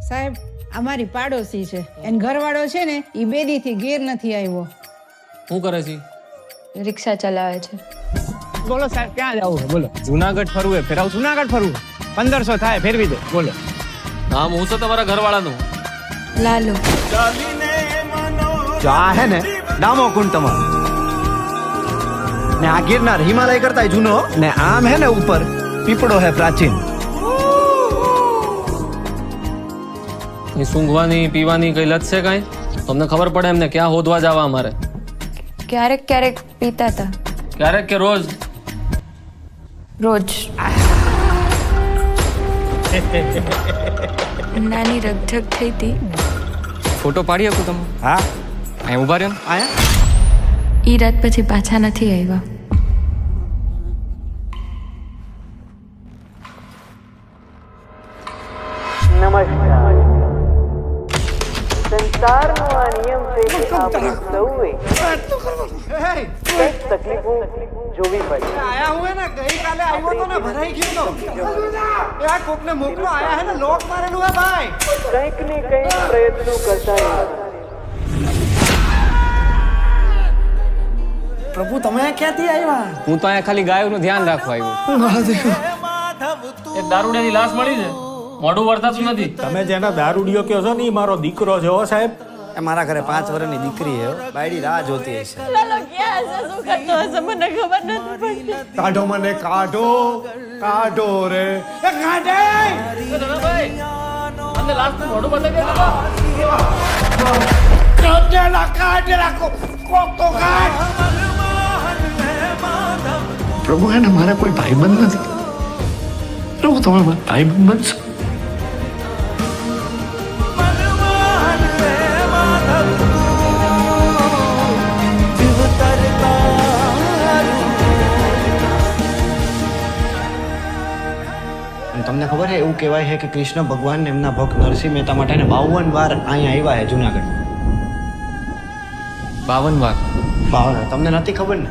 સાહેબ અમારી પાડોશી છે એન ઘરવાળો છે ને એ બેદીથી ઘેર નથી આવ્યો. શું કરે છે? રિક્ષા ચલાવે છે. બોલો સાહેબ ક્યાં જવું છે બોલો. જુનાગઢ ફરવું ફેરાવ. જુનાગઢ ફરવું 1500 થાય ફેરવી દો બોલો. નામ હું છે તમારા ઘરવાળાનું? લાલુ. જો આ હે ને ડામો કુંડ તમારો ને આ ગિરનાર હિમાલય કરતા જૂનો ને આમ હે ને ઉપર પીપળો હે પ્રાચીન. કઈ સૂંઘવાની પીવાની કઈ લત છે કઈ? તમને ખબર પડે એમને ક્યાં હોદવા જવા અમારે? ક્યારેક ક્યારેક પીતા હતા. ક્યારેક કે રોજ? રોજ. નાની રગઝગ થઈ હતી. ફોટો પાડી શકું તમે? હા અહીં ઉભા રહ્યો. આયા ઈ રાત પછી પાછા નથી આવ્યા. નમસ્કાર. સંસારનો આ નિયમ છે કે આપણે સૌએ કંઈક તકલીફો જોવી પડે. આયા હું હે ને ગઈકાલે આવ્યો તો ને ભરાઈ ગયો તો એ આ કોકને મોકલો આયા હે ને લોક મારેલું હે ભાઈ. કંઈક ને કંઈક પ્રયત્નો કરતા રહેવા. પ્રભુ તમે ક્યાંથી આવ્યા? હું તો અહીંયા ખાલી ગાયોનું ધ્યાન રાખવા આવ્યો. એક દારૂડિયાની લાશ મળી છે. મોઢું વર્તાતું નથી. તમે જેના દારૂડિયો કહો છો ને ઈ મારો દીકરો છે હો સાહેબ. એ મારા ઘરે 5 વર્ષની દીકરી હે બાયડી રાહ જોતી હશે. કાઢો મને કાઢો કાઢો રે એ કાઢે. અંદર લાશનું મોઢું બતાવી દે. પ્રભુ એને મારા કોઈ ભાઈબંધ નથી. પ્રભુ તમે મારા ભાઈબંધ બનશો. તમને ખબર છે એવું કહેવાય છે કે કૃષ્ણ ભગવાન એમના ભક્ત નરસિંહ મહેતા માટે 52 વાર અહીંયા આવ્યા છે જુનાગઢ. 52 વાર? 52 તમને નથી ખબર ને?